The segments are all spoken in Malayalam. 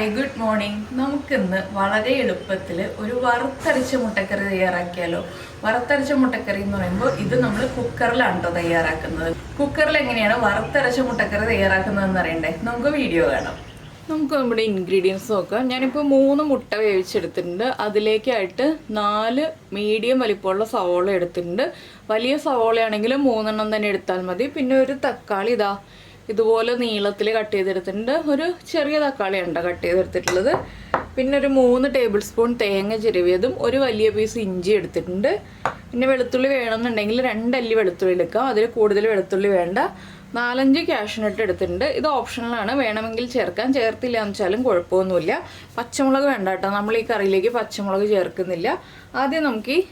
Hi good morning. നമുക്കിന്ന് വളരെ എളുപ്പത്തിൽ ഒരു വറുത്തരച്ച മുട്ടക്കറി തയ്യാറാക്കിയാലോ. വറുത്തരച്ച മുട്ടക്കറി എന്ന് പറയുമ്പോൾ ഇത് നമ്മൾ കുക്കറിലാണ് കേട്ടോ തയ്യാറാക്കുന്നത്. കുക്കറിൽ എങ്ങനെയാണ് വറുത്തരച്ച മുട്ടക്കറി തയ്യാറാക്കുന്നതെന്ന് അറിയണ്ടേ? നമുക്ക് വീഡിയോ കാണാം. നമുക്ക് നമ്മുടെ ഇൻഗ്രീഡിയൻസ് നോക്കാം. ഞാനിപ്പോൾ 3 മുട്ട വേവിച്ചെടുത്തിട്ടുണ്ട്. അതിലേക്കായിട്ട് 4 മീഡിയം വലിപ്പമുള്ള സവോള എടുത്തിട്ടുണ്ട്. വലിയ സവോളയാണെങ്കിൽ 3 എണ്ണം തന്നെ എടുത്താൽ മതി. പിന്നെ ഒരു തക്കാളി ഇതുപോലെ നീളത്തിൽ കട്ട് ചെയ്തെടുത്തിട്ടുണ്ട്. ഒരു ചെറിയ തക്കാളിയാണ് കട്ട് ചെയ്തെടുത്തിട്ടുള്ളത്. പിന്നെ ഒരു 3 ടേബിൾ സ്പൂൺ തേങ്ങ ചിരവിയതും ഒരു വലിയ പീസ് ഇഞ്ചി എടുത്തിട്ടുണ്ട്. പിന്നെ വെളുത്തുള്ളി വേണമെന്നുണ്ടെങ്കിൽ 2 അല്ലി വെളുത്തുള്ളി എടുക്കാം. അതിൽ കൂടുതൽ വെളുത്തുള്ളി വേണ്ട. 4-5 കാഷ്നട്ട് എടുത്തിട്ടുണ്ട്. ഇത് ഓപ്ഷണലാണ്, വേണമെങ്കിൽ ചേർക്കാം, ചേർത്തില്ല എന്ന് വെച്ചാലും കുഴപ്പമൊന്നുമില്ല. പച്ചമുളക് വേണ്ട കേട്ടോ, നമ്മൾ ഈ കറിയിലേക്ക് പച്ചമുളക് ചേർക്കുന്നില്ല. ആദ്യം നമുക്ക് ഈ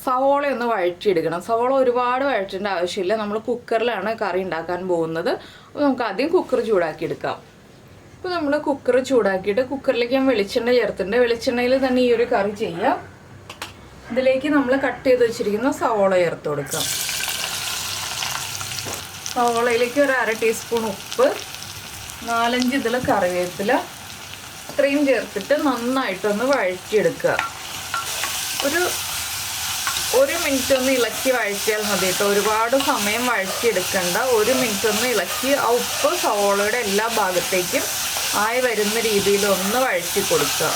സവോള ഒന്ന് വഴറ്റിയെടുക്കണം. സവോള ഒരുപാട് വഴറ്റേണ്ട ആവശ്യമില്ല, നമ്മൾ കുക്കറിലാണ് കറി ഉണ്ടാക്കാൻ പോകുന്നത്. അപ്പോൾ നമുക്ക് ആദ്യം കുക്കർ ചൂടാക്കിയെടുക്കാം. അപ്പോൾ നമ്മൾ കുക്കർ ചൂടാക്കിയിട്ട് കുക്കറിലേക്ക് ഞാൻ വെളിച്ചെണ്ണ ചേർത്തിട്ടുണ്ട്. വെളിച്ചെണ്ണയിൽ തന്നെ ഈ ഒരു കറി ചെയ്യാം. ഇതിലേക്ക് നമ്മൾ കട്ട് ചെയ്ത് വെച്ചിരിക്കുന്ന സവോള ചേർത്ത് കൊടുക്കാം. സവോളയിലേക്ക് ഒരു 1/2 ടീസ്പൂൺ ഉപ്പ്, 4-5 ഇതിൽ കറിവേപ്പില ഇത്രയും ചേർത്തിട്ട് നന്നായിട്ടൊന്ന് വഴറ്റിയെടുക്കുക. ഒരു മിനിറ്റ് ഒന്ന് ഇളക്കി വഴറ്റിയാൽ മതി കേട്ടോ, ഒരുപാട് സമയം വഴറ്റിയെടുക്കണ്ട. 1 മിനിറ്റ് ഒന്ന് ഇളക്കി ആ ഉപ്പ് സവോളയുടെ എല്ലാ ഭാഗത്തേക്കും ആയി വരുന്ന രീതിയിൽ ഒന്ന് വഴറ്റി കൊടുക്കുക.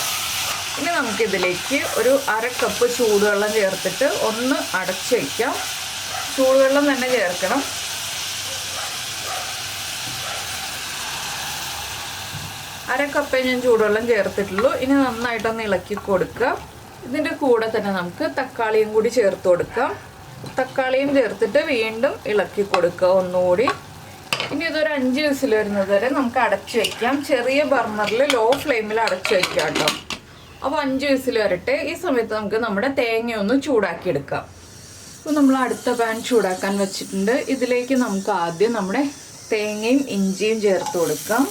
ഇനി നമുക്കിതിലേക്ക് ഒരു 1/2 കപ്പ് ചൂടുവെള്ളം ചേർത്തിട്ട് ഒന്ന് അടച്ചു വയ്ക്കാം. ചൂടുവെള്ളം തന്നെ ചേർക്കണം. 1/2 കപ്പേ ഞാൻ ചൂടുവെള്ളം ചേർത്തിട്ടുള്ളൂ. ഇനി നന്നായിട്ടൊന്ന് ഇളക്കി കൊടുക്കുക. ഇതിൻ്റെ കൂടെ തന്നെ നമുക്ക് തക്കാളിയും കൂടി ചേർത്ത് കൊടുക്കാം. തക്കാളിയും ചേർത്തിട്ട് വീണ്ടും ഇളക്കി കൊടുക്കുക ഒന്നുകൂടി. ഇനി ഇതൊരു 5 വിസിൽ വരുന്നത് വരെ നമുക്ക് അടച്ചു വയ്ക്കാം. ചെറിയ ബർണറിൽ ലോ ഫ്ലെയിമിൽ അടച്ചു വയ്ക്കാം കേട്ടോ. അപ്പോൾ 5 വിസിൽ വരട്ടെ. ഈ സമയത്ത് നമുക്ക് നമ്മുടെ തേങ്ങ ഒന്ന് ചൂടാക്കിയെടുക്കാം. അപ്പോൾ നമ്മൾ അടുത്ത പാൻ ചൂടാക്കാൻ വെച്ചിട്ടുണ്ട്. ഇതിലേക്ക് നമുക്ക് ആദ്യം നമ്മുടെ തേങ്ങയും ഇഞ്ചിയും ചേർത്ത് കൊടുക്കാം.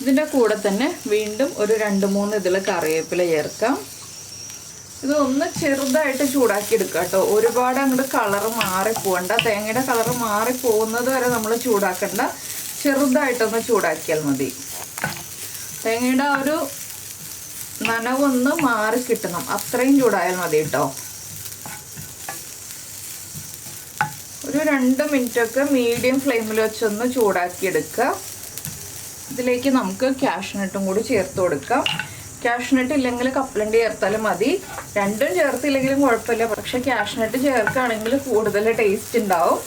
ഇതിൻ്റെ കൂടെ തന്നെ വീണ്ടും ഒരു 2-3 ഇതിൽ കറിവേപ്പില ചേർക്കാം. ഇതൊന്ന് ചെറുതായിട്ട് ചൂടാക്കി എടുക്കുക കേട്ടോ, ഒരുപാട് അങ്ങോട്ട് കളറ് മാറിപ്പോകണ്ട. തേങ്ങയുടെ കളറ് മാറിപ്പോകുന്നത് വരെ നമ്മൾ ചൂടാക്കണ്ട, ചെറുതായിട്ടൊന്ന് ചൂടാക്കിയാൽ മതി. തേങ്ങയുടെ ആ ഒരു നനവൊന്ന് മാറി കിട്ടണം, അത്രയും ചൂടായാൽ മതി കേട്ടോ. ഒരു 2 മിനിറ്റൊക്കെ മീഡിയം ഫ്ലെയിമിൽ വെച്ചൊന്ന് ചൂടാക്കിയെടുക്കുക. ഇതിലേക്ക് നമുക്ക് കാഷ്നട്ടും കൂടി ചേർത്ത് കൊടുക്കാം. കാഷ്നട്ട് ഇല്ലെങ്കിൽ കപ്പലണ്ടി ചേർത്താലും മതി, രണ്ടും ചേർത്തില്ലെങ്കിലും കുഴപ്പമില്ല. പക്ഷെ കാഷ്നട്ട് ചേർക്കുകയാണെങ്കിൽ കൂടുതൽ ടേസ്റ്റ് ഉണ്ടാവും.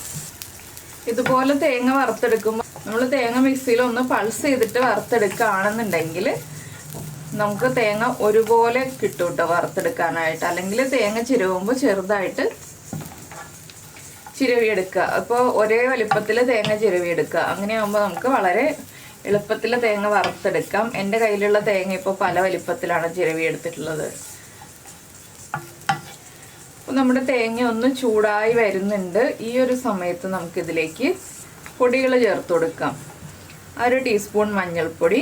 ഇതുപോലെ തേങ്ങ വറുത്തെടുക്കുമ്പോൾ നമ്മൾ തേങ്ങ മിക്സിയിൽ ഒന്ന് പൾസ് ചെയ്തിട്ട് വറുത്തെടുക്കുകയാണെന്നുണ്ടെങ്കിൽ നമുക്ക് തേങ്ങ ഒരുപോലെ കിട്ടും കേട്ടോ വറുത്തെടുക്കാനായിട്ട്. അല്ലെങ്കിൽ തേങ്ങ ചിരവുമ്പോൾ ചെറുതായിട്ട് ചിരവിയെടുക്കുക. അപ്പോൾ ഒരേ വലിപ്പത്തിൽ തേങ്ങ ചിരവിയെടുക്കുക. അങ്ങനെയാകുമ്പോൾ നമുക്ക് വളരെ എളുപ്പത്തിൽ തേങ്ങ വറുത്തെടുക്കാം. എൻ്റെ കയ്യിലുള്ള തേങ്ങ ഇപ്പോൾ പല വലിപ്പത്തിലാണ് ചിരവിയെടുത്തിട്ടുള്ളത്. അപ്പോൾ നമ്മുടെ തേങ്ങ ഒന്ന് ചൂടായി വരുന്നുണ്ട്. ഈ ഒരു സമയത്ത് നമുക്കിതിലേക്ക് പൊടികൾ ചേർത്ത് കൊടുക്കാം. 1 ടീസ്പൂൺ മഞ്ഞൾപ്പൊടി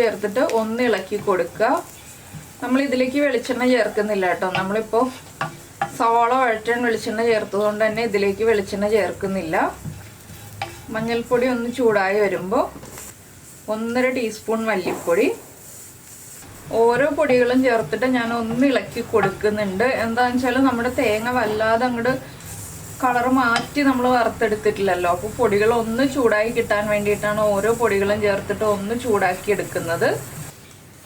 ചേർത്തിട്ട് ഒന്ന് ഇളക്കി കൊടുക്കുക. നമ്മളിതിലേക്ക് വെളിച്ചെണ്ണ ചേർക്കുന്നില്ല കേട്ടോ. നമ്മളിപ്പോൾ സവാള വഴറ്റാൻ വെളിച്ചെണ്ണ ചേർത്തതുകൊണ്ട് തന്നെ ഇതിലേക്ക് വെളിച്ചെണ്ണ ചേർക്കുന്നില്ല. മഞ്ഞൾപ്പൊടി ഒന്ന് ചൂടായി വരുമ്പോൾ 1.5 ടീസ്പൂൺ മല്ലിപ്പൊടി. ഓരോ പൊടികളും ചേർത്തിട്ട് ഞാൻ ഒന്ന് ഇളക്കി കൊടുക്കുന്നുണ്ട്. എന്താണെന്ന് വെച്ചാൽ നമ്മുടെ തേങ്ങ വല്ലാതെ അങ്ങോട്ട് കളറ് മാറ്റി നമ്മൾ വറുത്തെടുത്തിട്ടില്ലല്ലോ. അപ്പോൾ പൊടികൾ ഒന്ന് ചൂടായി കിട്ടാൻ വേണ്ടിയിട്ടാണ് ഓരോ പൊടികളും ചേർത്തിട്ട് ഒന്ന് ചൂടാക്കി എടുക്കുന്നത്.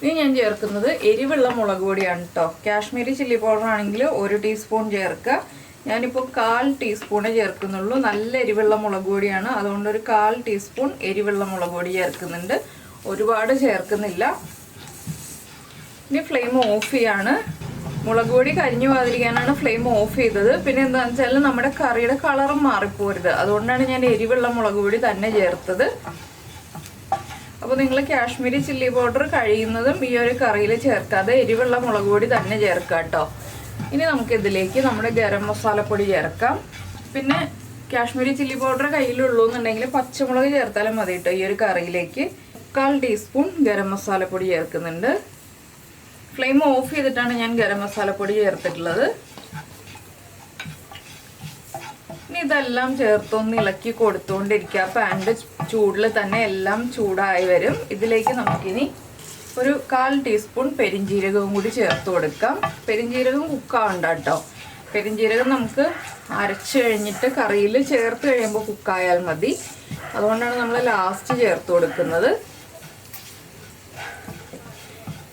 ഇനി ഞാൻ ചേർക്കുന്നത് എരിവുള്ള മുളക് പൊടിയാണ് കേട്ടോ. കാശ്മീരി ചില്ലി പൗഡർ ആണെങ്കിൽ 1 ടീസ്പൂൺ ചേർക്കുക. ഞാനിപ്പോൾ 1/4 ടീസ്പൂണേ ചേർക്കുന്നുള്ളൂ. നല്ല എരിവുള്ള മുളക് പൊടിയാണ്, അതുകൊണ്ട് ഒരു 1/4 ടീസ്പൂൺ എരിവുള്ള മുളക് പൊടി ചേർക്കുന്നുണ്ട്, ഒരുപാട് ചേർക്കുന്നില്ല. ഇനി ഫ്ലെയിം ഓഫ് ചെയ്യാണ്. മുളക് പൊടി കരിഞ്ഞു പോകാതിരിക്കാനാണ് ഫ്ലെയിം ഓഫ് ചെയ്തത്. പിന്നെ എന്താണെന്ന് വെച്ചാൽ നമ്മുടെ കറിയുടെ കളറും മാറിപ്പോരുത്, അതുകൊണ്ടാണ് ഞാൻ എരിവുള്ള മുളക് പൊടി തന്നെ ചേർത്തത്. അപ്പോൾ നിങ്ങൾ കാശ്മീരി ചില്ലി പൗഡർ കഴിയുന്നതും ഈ ഒരു കറിയിൽ ചേർക്കാതെ എരിവുള്ള മുളക് പൊടി തന്നെ ചേർക്കുക കേട്ടോ. ഇനി നമുക്കിതിലേക്ക് നമ്മുടെ ഗരം മസാലപ്പൊടി ചേർക്കാം. പിന്നെ കാശ്മീരി ചില്ലി പൗഡർ കയ്യിലുള്ളൂ എന്നുണ്ടെങ്കിൽ പച്ചമുളക് ചേർത്താലും മതി കേട്ടോ. ഈ ഒരു കറിയിലേക്ക് 1/4 ടീസ്പൂൺ ഗരം മസാലപ്പൊടി ചേർക്കുന്നുണ്ട്. ഫ്ലെയിം ഓഫ് ചെയ്തിട്ടാണ് ഞാൻ ഗരം മസാലപ്പൊടി ചേർത്തിട്ടുള്ളത്. ഇനി ഇതെല്ലാം ചേർത്തൊന്ന് ഇളക്കി കൊടുത്തുകൊണ്ടിരിക്കുക. പാനിൻ്റെ ചൂടിൽ തന്നെ എല്ലാം ചൂടായി വരും. ഇതിലേക്ക് നമുക്കിനി ഒരു 1/4 ടീസ്പൂൺ പെരിഞ്ജീരകവും കൂടി ചേർത്ത് കൊടുക്കാം. പെരിഞ്ജീരകം കുക്കാവണ്ട കേട്ടോ. പെരിഞ്ജീരകം നമുക്ക് അരച്ച് കഴിഞ്ഞിട്ട് കറിയിൽ ചേർത്ത് കഴിയുമ്പോൾ കുക്കായാൽ മതി. അതുകൊണ്ടാണ് നമ്മൾ ലാസ്റ്റ് ചേർത്ത് കൊടുക്കുന്നത്.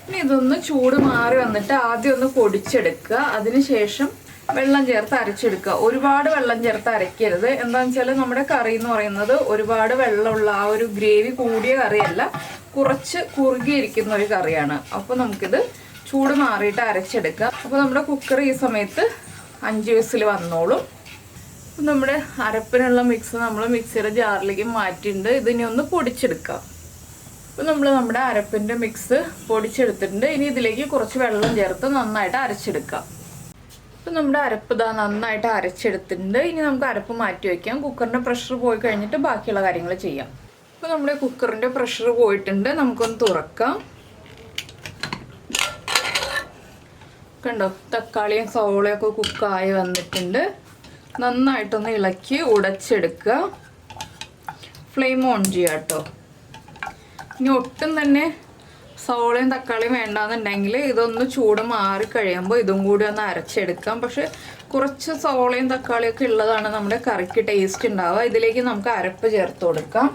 ഇനി ഇതൊന്ന് ചൂട് മാറി വന്നിട്ട് ആദ്യം ഒന്ന് പൊടിച്ചെടുക്കുക. അതിനുശേഷം വെള്ളം ചേർത്ത് അരച്ചെടുക്കുക. ഒരുപാട് വെള്ളം ചേർത്ത് അരയ്ക്കരുത്. എന്താണെന്ന് വെച്ചാൽ നമ്മുടെ കറി എന്ന് പറയുന്നത് ഒരുപാട് വെള്ളമുള്ള ആ ഒരു ഗ്രേവി കൂടിയ കറിയല്ല, കുറച്ച് കുറുകിയിരിക്കുന്ന ഒരു കറിയാണ്. അപ്പോൾ നമുക്കിത് ചൂട് മാറിയിട്ട് അരച്ചെടുക്കാം. അപ്പോൾ നമ്മുടെ കുക്കർ ഈ സമയത്ത് 5 വിസിൽ വന്നോളും. നമ്മുടെ അരപ്പിനുള്ള മിക്സ് നമ്മൾ മിക്സിയുടെ ജാറിലേക്ക് മാറ്റിയിട്ടുണ്ട്. ഇതിനി ഒന്ന് പൊടിച്ചെടുക്കാം. അപ്പോൾ നമ്മൾ നമ്മുടെ അരപ്പിൻ്റെ മിക്സ് പൊടിച്ചെടുത്തിട്ടുണ്ട്. ഇനി ഇതിലേക്ക് കുറച്ച് വെള്ളം ചേർത്ത് നന്നായിട്ട് അരച്ചെടുക്കാം. അപ്പോൾ നമ്മുടെ അരപ്പ് ഇതാ നന്നായിട്ട് അരച്ചെടുത്തിട്ടുണ്ട്. ഇനി നമുക്ക് അരപ്പ് മാറ്റി വയ്ക്കാം. കുക്കറിൻ്റെ പ്രഷർ പോയി കഴിഞ്ഞിട്ട് ബാക്കിയുള്ള കാര്യങ്ങൾ ചെയ്യാം. അപ്പോൾ നമ്മുടെ കുക്കറിൻ്റെ പ്രഷർ പോയിട്ടുണ്ട്. നമുക്കൊന്ന് തുറക്കാം. കണ്ടോ, തക്കാളിയും സവോളയൊക്കെ കുക്കായി വന്നിട്ടുണ്ട്. നന്നായിട്ടൊന്ന് ഇളക്കി ഉടച്ചെടുക്കുക. ഫ്ലെയിം ഓൺ ചെയ്യുക കേട്ടോ. ഇനി ഒട്ടും തന്നെ സവോളയും തക്കാളിയും വേണ്ടാന്നുണ്ടെങ്കിൽ ഇതൊന്ന് ചൂട് മാറി കഴിയുമ്പോൾ ഇതും കൂടി ഒന്ന് അരച്ചെടുക്കാം. പക്ഷെ കുറച്ച് സവോളയും തക്കാളിയൊക്കെ ഉള്ളതാണ് നമ്മുടെ കറിക്ക് ടേസ്റ്റ് ഉണ്ടാവുക. ഇതിലേക്ക് നമുക്ക് അരപ്പ് ചേർത്ത് കൊടുക്കാം.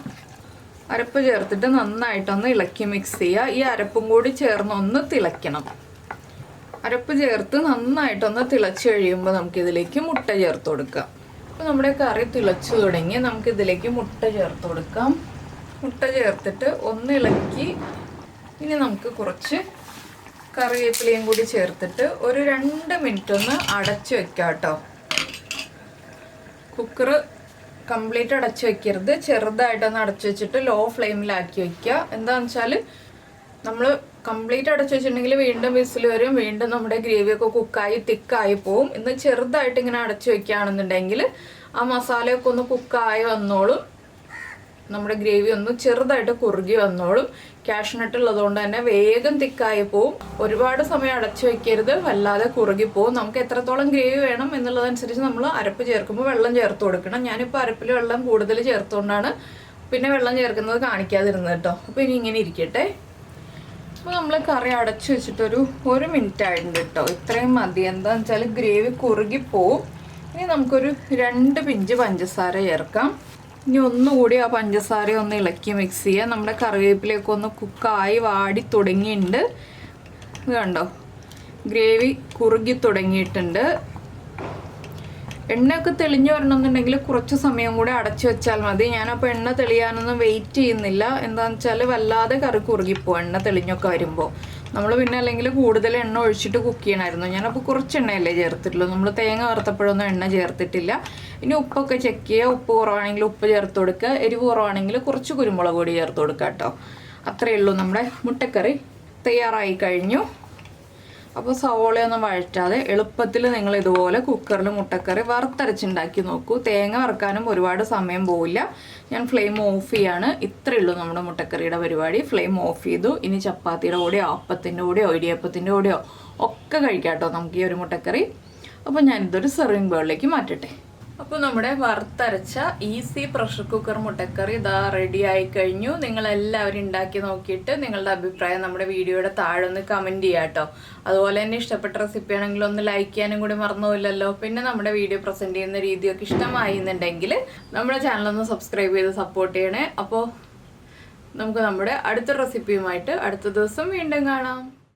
അരപ്പ് ചേർത്തിട്ട് നന്നായിട്ടൊന്ന് ഇളക്കി മിക്സ് ചെയ്യുക. ഈ അരപ്പും കൂടി ചേർന്ന് ഒന്ന് തിളയ്ക്കണം. അരപ്പ് ചേർത്ത് നന്നായിട്ടൊന്ന് തിളച്ച് കഴിയുമ്പോൾ നമുക്കിതിലേക്ക് മുട്ട ചേർത്ത് കൊടുക്കാം. അപ്പോൾ നമ്മുടെ കറി തിളച്ചു തുടങ്ങി. നമുക്കിതിലേക്ക് മുട്ട ചേർത്ത് കൊടുക്കാം. മുട്ട ചേർത്തിട്ട് ഒന്ന് ഇളക്കി ഇനി നമുക്ക് കുറച്ച് കറിവേപ്പിലയും കൂടി ചേർത്തിട്ട് ഒരു 2 മിനിറ്റ് ഒന്ന് അടച്ചു വെക്കാം കേട്ടോ. കുക്കർ കംപ്ലീറ്റ് അടച്ചു വെക്കരുത്. ചെറുതായിട്ടൊന്ന് അടച്ചു വെച്ചിട്ട് ലോ ഫ്ലെയിമിലാക്കി വെക്കുക. എന്താണെന്ന് വെച്ചാൽ നമ്മൾ കംപ്ലീറ്റ് അടച്ചു വെച്ചിട്ടുണ്ടെങ്കിൽ വീണ്ടും വിസിൽ വരും. വീണ്ടും നമ്മുടെ ഗ്രേവിയൊക്കെ കുക്കായി തിക്കായി പോവും. ഇന്ന് ചെറുതായിട്ട് ഇങ്ങനെ അടച്ചു വെക്കുകയാണെന്നുണ്ടെങ്കിൽ ആ മസാലയൊക്കെ ഒന്ന് കുക്കായി വന്നോളും. നമ്മുടെ ഗ്രേവി ഒന്ന് ചെറുതായിട്ട് കുറുകി വന്നോളും. കാഷ്നട്ട് ഉള്ളതുകൊണ്ട് തന്നെ വേഗം തിക്കായി പോവും. ഒരുപാട് സമയം അടച്ചു വെക്കരുത്, വല്ലാതെ കുറുകി പോവും. നമുക്ക് എത്രത്തോളം ഗ്രേവി വേണം എന്നുള്ളതനുസരിച്ച് നമ്മൾ അരപ്പ് ചേർക്കുമ്പോൾ വെള്ളം ചേർത്ത് കൊടുക്കണം. ഞാനിപ്പോൾ അരപ്പിൽ വെള്ളം കൂടുതൽ ചേർത്തുകൊണ്ടാണ് പിന്നെ വെള്ളം ചേർക്കുന്നത് കാണിക്കാതിരുന്നത് കേട്ടോ. അപ്പോൾ ഇനി ഇങ്ങനെ ഇരിക്കട്ടെ. അപ്പോൾ നമ്മൾ കറി അടച്ചു വെച്ചിട്ടൊരു 1 മിനിറ്റ് ആയിട്ടുണ്ട് കേട്ടോ. ഇത്രയും മതി. എന്താണെന്ന് വെച്ചാൽ ഗ്രേവി കുറുകിപ്പോവും. ഇനി നമുക്കൊരു 2 പിഞ്ച് പഞ്ചസാര ചേർക്കാം. ഇനി ഒന്നുകൂടി ആ പഞ്ചസാര ഒന്ന് ഇളക്കി മിക്സ് ചെയ്യുക. നമ്മുടെ കറിവേപ്പിലേക്ക് ഒന്ന് കുക്കായി വാടി തുടങ്ങിയിട്ടുണ്ട്. ഇത് കണ്ടോ, ഗ്രേവി കുറുകി തുടങ്ങിയിട്ടുണ്ട്. എണ്ണയൊക്കെ തെളിഞ്ഞു വരണമെന്നുണ്ടെങ്കിൽ കുറച്ച് സമയം കൂടെ അടച്ചു വെച്ചാൽ മതി. ഞാനപ്പോൾ എണ്ണ തെളിയാനൊന്നും വെയിറ്റ് ചെയ്യുന്നില്ല. എന്താണെന്ന് വെച്ചാൽ വല്ലാതെ കറി കുറുകിപ്പോവും എണ്ണ തെളിഞ്ഞൊക്കെ വരുമ്പോൾ. നമ്മൾ പിന്നെ അല്ലെങ്കിൽ കൂടുതൽ എണ്ണ ഒഴിച്ചിട്ട് കുക്ക് ചെയ്യണമായിരുന്നു. ഞാനപ്പോൾ കുറച്ച് എണ്ണയല്ലേ ചേർത്തിട്ടുള്ളൂ. നമ്മൾ തേങ്ങ വറുത്തപ്പോഴൊന്നും എണ്ണ ചേർത്തിട്ടില്ല. ഇനി ഉപ്പൊക്കെ ചെക്ക് ചെയ്യുക. ഉപ്പ് കുറവാണെങ്കിൽ ഉപ്പ് ചേർത്ത് കൊടുക്കുക. എരിവ് കുറവാണെങ്കിൽ കുറച്ച് കുരുമുളക് പൊടി ചേർത്ത് കൊടുക്കുക കേട്ടോ. അത്രയേ ഉള്ളൂ. നമ്മുടെ മുട്ടക്കറി തയ്യാറായി കഴിഞ്ഞു. അപ്പോൾ സവോളയൊന്നും വഴറ്റാതെ എളുപ്പത്തിൽ നിങ്ങൾ ഇതുപോലെ കുക്കറിൽ മുട്ടക്കറി വറുത്തരച്ചുണ്ടാക്കി നോക്കൂ. തേങ്ങ വറുക്കാനും ഒരുപാട് സമയം പോവില്ല. ഞാൻ ഫ്ലെയിം ഓഫ് ചെയ്യാണ്. ഇത്രയേ ഉള്ളൂ നമ്മുടെ മുട്ടക്കറിയുടെ പരിപാടി. ഫ്ലെയിം ഓഫ് ചെയ്തു. ഇനി ചപ്പാത്തിയുടെ കൂടെയോ അപ്പത്തിൻ്റെ കൂടെയോ ഇടിയപ്പത്തിൻ്റെ കൂടെയോ ഒക്കെ കഴിക്കാം കേട്ടോ നമുക്ക് ഈ ഒരു മുട്ടക്കറി. അപ്പോൾ ഞാനിതൊരു സെർവിങ് ബൗളിലേക്ക് മാറ്റട്ടെ. അപ്പോൾ നമ്മുടെ വറുത്തരച്ച ഈസി പ്രഷർ കുക്കർ മുട്ടക്കറി ഇതാ റെഡി ആയി കഴിഞ്ഞു. നിങ്ങളെല്ലാവരും ഉണ്ടാക്കി നോക്കിയിട്ട് നിങ്ങളുടെ അഭിപ്രായം നമ്മുടെ വീഡിയോയുടെ താഴെ ഒന്ന് കമൻറ്റ് ചെയ്യാം കേട്ടോ. അതുപോലെ തന്നെ ഇഷ്ടപ്പെട്ട റെസിപ്പി ആണെങ്കിൽ ഒന്ന് ലൈക്ക് ചെയ്യാനും കൂടി മറന്നുപോയില്ലല്ലോ. പിന്നെ നമ്മുടെ വീഡിയോ പ്രസൻറ്റ് ചെയ്യുന്ന രീതിയൊക്കെ ഇഷ്ടമായി എന്നുണ്ടെങ്കിൽ നമ്മുടെ ചാനലൊന്ന് സബ്സ്ക്രൈബ് ചെയ്ത് സപ്പോർട്ട് ചെയ്യണേ. അപ്പോൾ നമുക്ക് നമ്മുടെ അടുത്ത റെസിപ്പിയുമായിട്ട് അടുത്ത ദിവസം വീണ്ടും കാണാം.